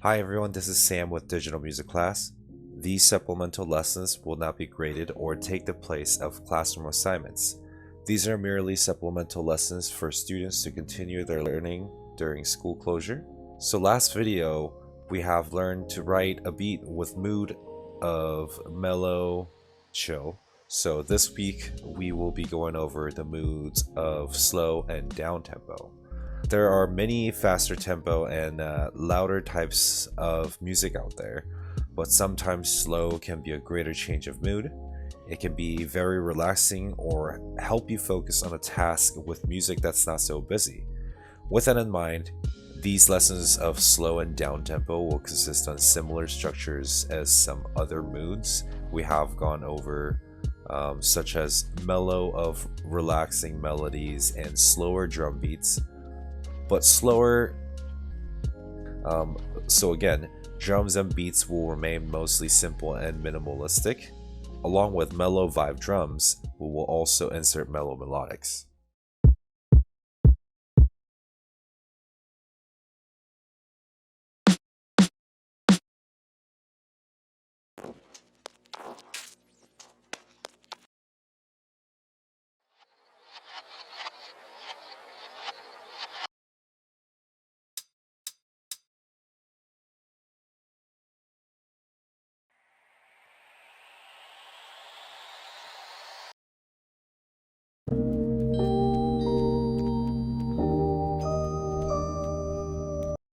Hi everyone, this is Sam with Digital Music Class. These supplemental lessons will not be graded or take the place of classroom assignments. These are merely supplemental lessons for students to continue their learning during school closure. So last video, we have learned to write a beat with mood of mellow, chill. So this week, we will be going over the moods of slow and down tempo. There are many faster tempo and louder types of music out there, but sometimes slow can be a greater change of mood. It can be very relaxing or help you focus on a task with music that's not so busy. With that in mind, these lessons of slow and down tempo will consist on similar structures as some other moods we have gone over, such as mellow of relaxing melodies and slower drum beats, but slower. So again, drums and beats will remain mostly simple and minimalistic. Along with mellow vibe drums, we will also insert mellow melodics.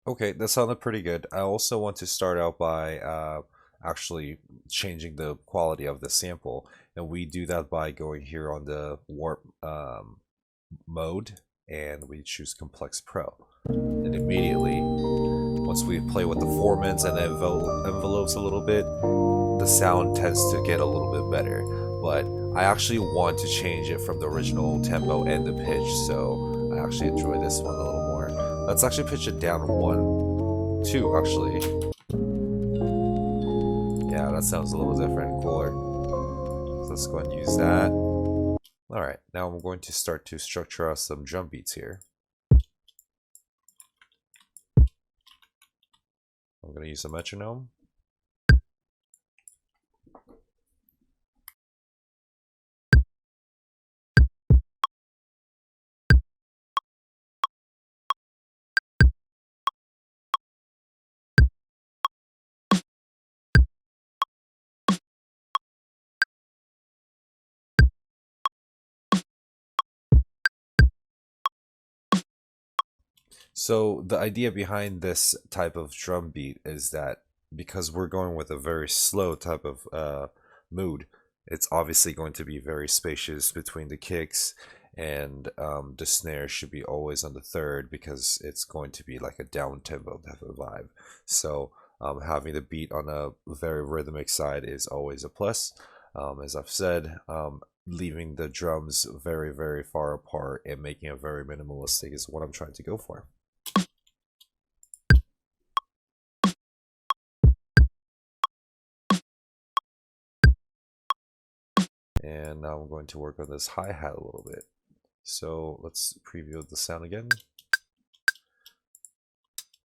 Okay, that sounded pretty good. I also want to start out by actually changing the quality of the sample, and we do that by going here on the warp mode, and we choose Complex Pro. And immediately, once we play with the formants and envelopes a little bit, the sound tends to get a little bit better. But I actually want to change it from the original tempo and the pitch, so I actually enjoy this one a little more. Let's actually pitch it down 1, 2 actually. Yeah, that sounds a little different, cooler. So let's go ahead and use that. Alright, now I'm going to start to structure out some drum beats here. I'm going to use a metronome. So the idea behind this type of drum beat is that because we're going with a very slow type of mood, it's obviously going to be very spacious between the kicks, and the snare should be always on the third because it's going to be like a down tempo type of vibe. So having the beat on a very rhythmic side is always a plus. As I've said, leaving the drums very, very far apart and making it very minimalistic is what I'm trying to go for. And now I'm going to work on this hi-hat a little bit. So let's preview the sound again.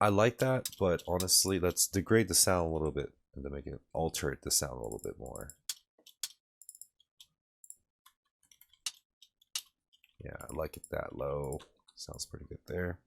I like that, but honestly, let's degrade the sound a little bit and then make it alter the sound a little bit more. Yeah, I like it that low. Sounds pretty good there.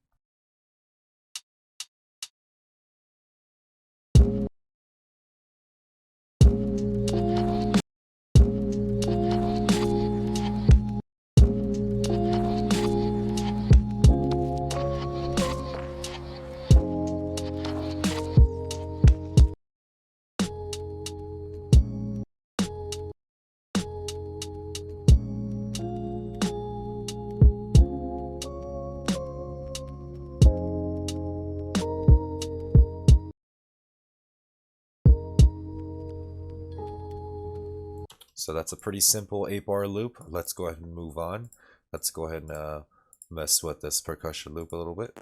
So that's a pretty simple 8-bar loop. Let's go ahead and move on. Let's go ahead and mess with this percussion loop a little bit.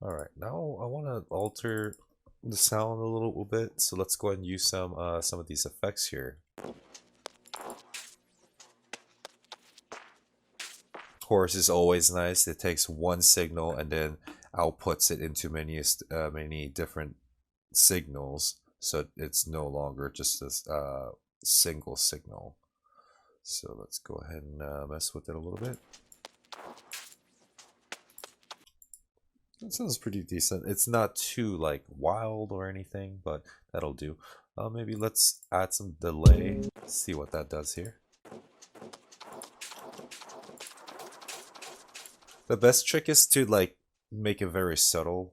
Alright, now I want to alter the sound a little bit, so let's go ahead and use some of these effects here. course, is always nice. It takes one signal and then outputs it into many different signals, so it's no longer just a single signal. So let's go ahead and mess with it a little bit. That sounds pretty decent. It's not too like wild or anything, but that'll do. Maybe let's add some delay, see what that does here. The best trick is to like make it very subtle,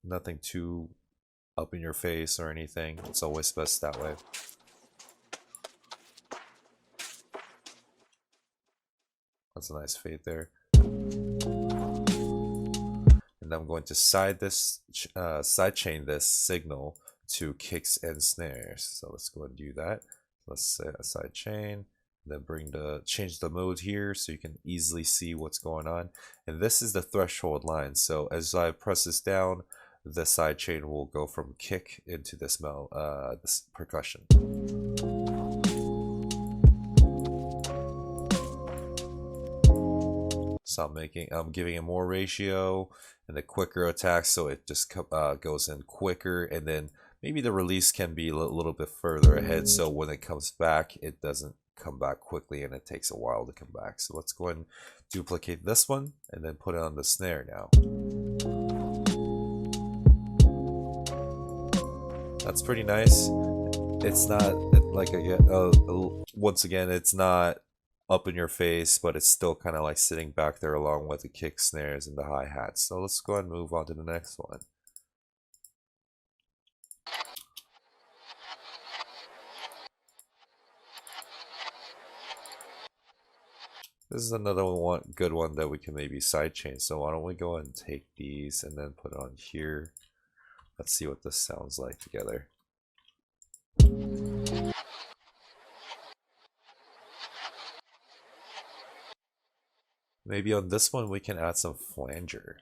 nothing too up in your face or anything. It's always best that way. That's a nice fade there. And I'm going to sidechain this signal to kicks and snares. So let's go and do that. Let's say a sidechain, then change the mode here so you can easily see what's going on. And this is the threshold line. So as I press this down, the sidechain will go from kick into this percussion. So I'm giving it more ratio and the quicker attack, so it just goes in quicker, and then maybe the release can be a little bit further ahead, so when it comes back, it doesn't come back quickly and it takes a while to come back. So let's go ahead and duplicate this one and then put it on the snare now. That's pretty nice. It's not like once again, it's not up in your face, but it's still kind of like sitting back there along with the kick, snares, and the hi-hats. So let's go ahead and move on to the next one. This is another good one that we can maybe sidechain. So why don't we go ahead and take these and then put it on here. Let's see what this sounds like together. Maybe on this one we can add some flanger.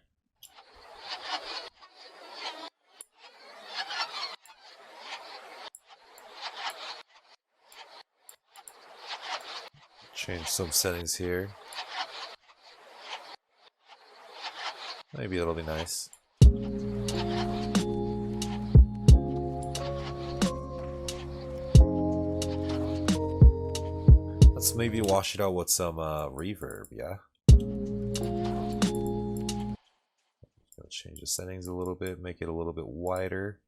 Change some settings here. Maybe it'll be nice. Let's maybe wash it out with some reverb, yeah? Change the settings a little bit, make it a little bit wider,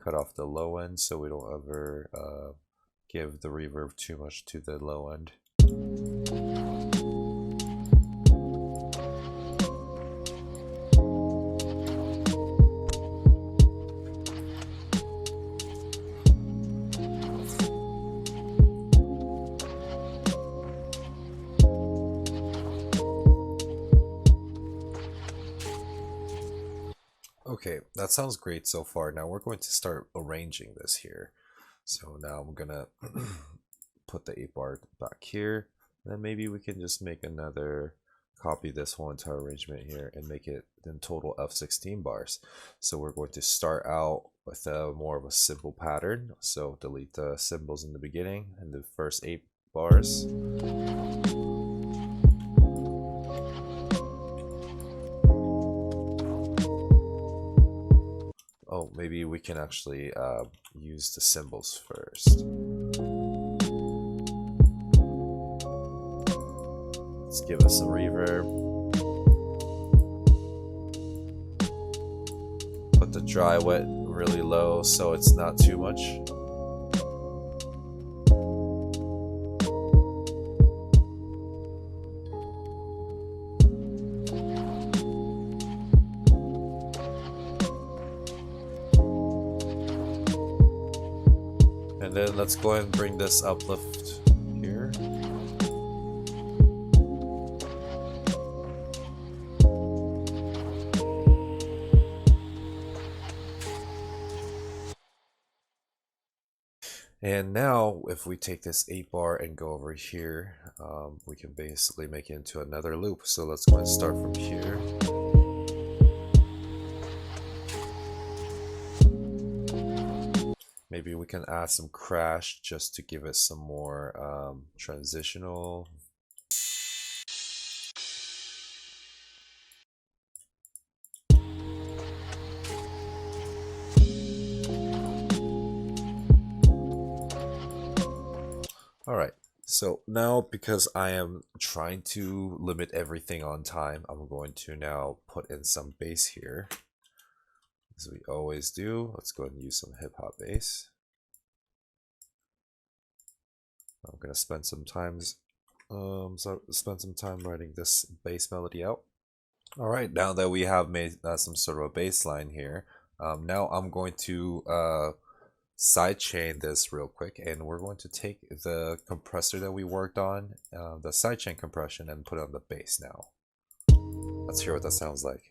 cut off the low end so we don't ever give the reverb too much to the low end. Okay, that sounds great so far. Now we're going to start arranging this here. So now I'm gonna put the 8-bar back here. And then maybe we can just make copy this whole entire arrangement here and make it in total of 16 bars. So we're going to start out with more of a simple pattern. So delete the symbols in the beginning and the first 8 bars. Oh, maybe we can actually use the symbols first. Let's give us some reverb. Put the dry wet really low so it's not too much. And then let's go ahead and bring this uplift here. And now if we take this 8-bar and go over here, we can basically make it into another loop. So let's go ahead and start from here. Maybe we can add some crash just to give it some more transitional Alright, so now because I am trying to limit everything on time, I'm going to now put in some bass here. As we always do, let's go ahead and use some hip-hop bass. I'm going to spend some time writing this bass melody out. Alright, now that we have made some sort of a bass line here, now I'm going to sidechain this real quick, and we're going to take the compressor that we worked on, the sidechain compression, and put it on the bass now. Let's hear what that sounds like.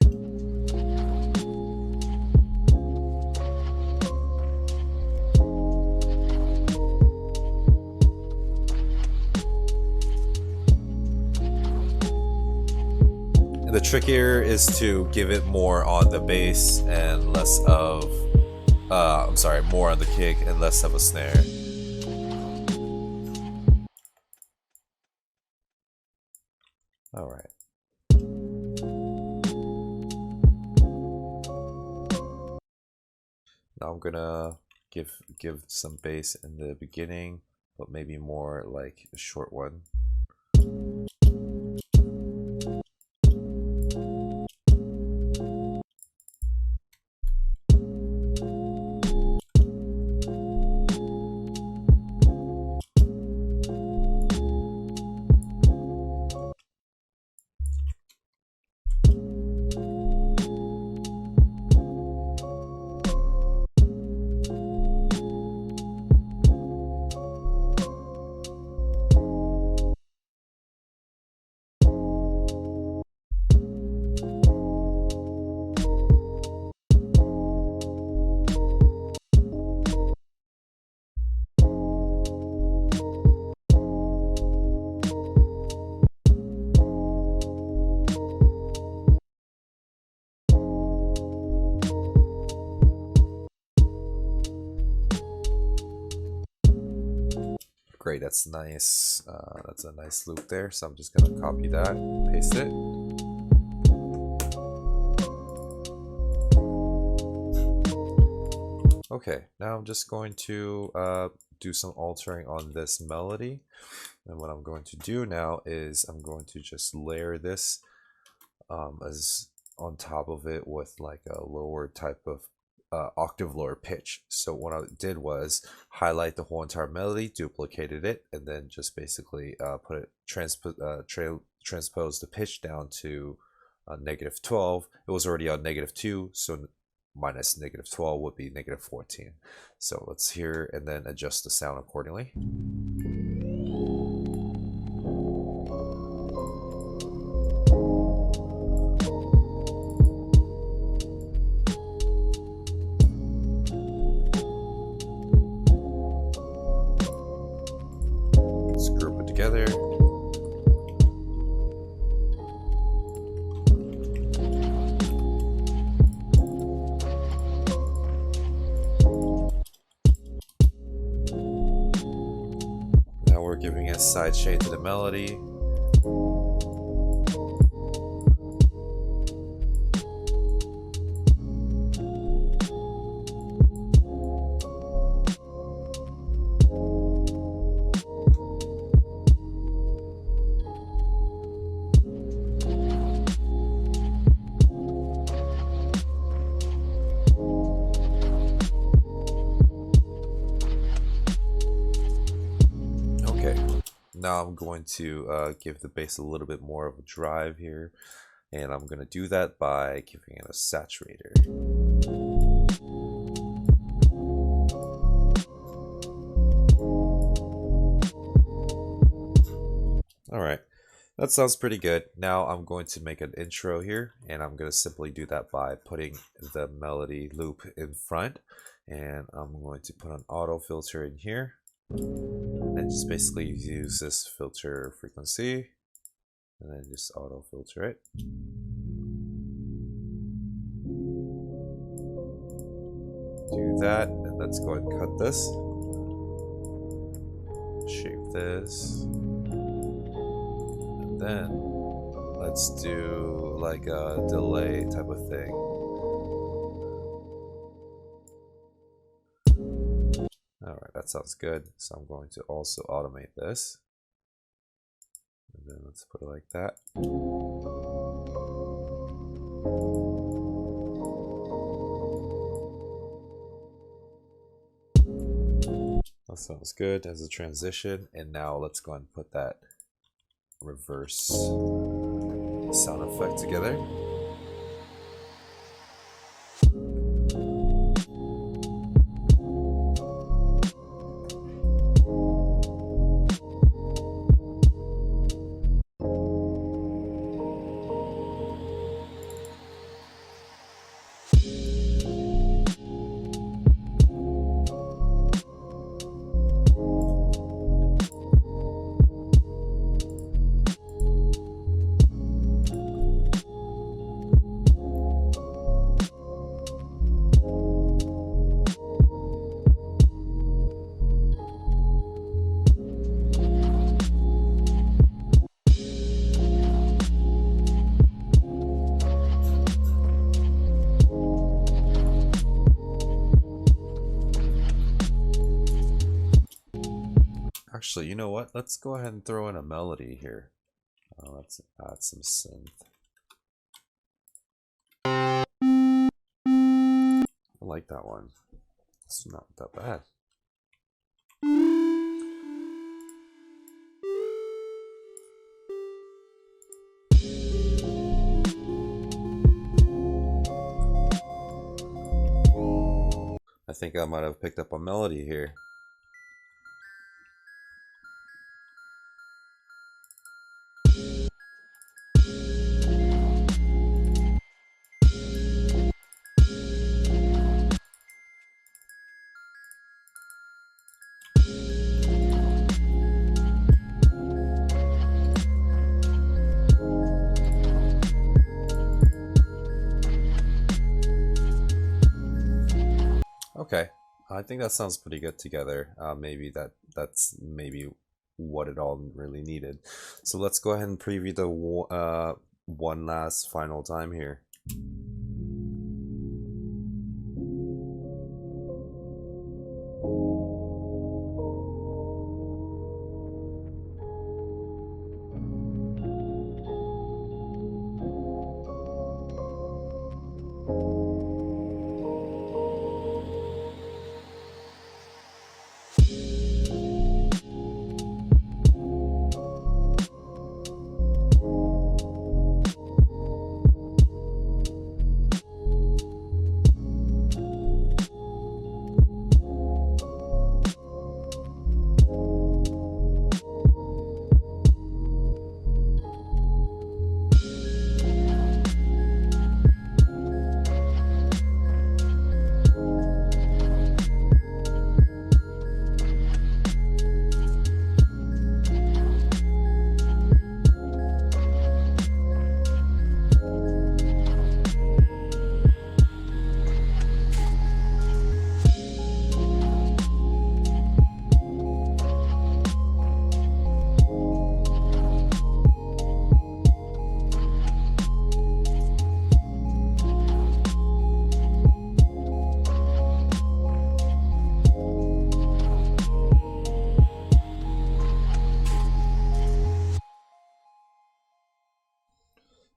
And the trick here is to give it more on the bass and less of more on the kick and less of a snare. Alright. Now I'm gonna give some bass in the beginning, but maybe more like a short one. Great, that's nice. That's a nice loop there. So I'm just gonna copy that, paste it. Okay, now I'm just going to do some altering on this melody. And what I'm going to do now is I'm going to just layer this as on top of it with like a lower type of octave lower pitch. So what I did was highlight the whole entire melody, duplicated it, and then just basically transpose the pitch down to -12. It was already on -2, so minus -12 would be -14. So let's hear and then adjust the sound accordingly. Together. Now we're giving a side shade to the melody. Now I'm going to give the bass a little bit more of a drive here, and I'm going to do that by giving it a saturator. Alright, that sounds pretty good. Now I'm going to make an intro here, and I'm going to simply do that by putting the melody loop in front, and I'm going to put an auto filter in here. And just basically use this filter frequency and then just auto filter it. Do that, and let's go ahead and cut this, shape this, and then let's do like a delay type of thing. Alright, that sounds good. So I'm going to also automate this. And then let's put it like that. That sounds good as a transition. And now let's go and put that reverse sound effect together. Actually, you know what? Let's go ahead and throw in a melody here. Let's add some synth. I like that one. It's not that bad. I think I might have picked up a melody here. Okay, I think that sounds pretty good together. Maybe that's maybe what it all really needed. So let's go ahead and preview the one last final time here.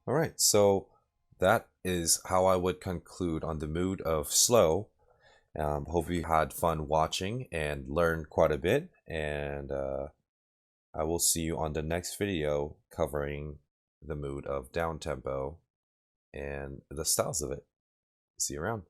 All right, so that is how I would conclude on the mood of slow. Hope you had fun watching and learned quite a bit. And I will see you on the next video covering the mood of down tempo and the styles of it. See you around.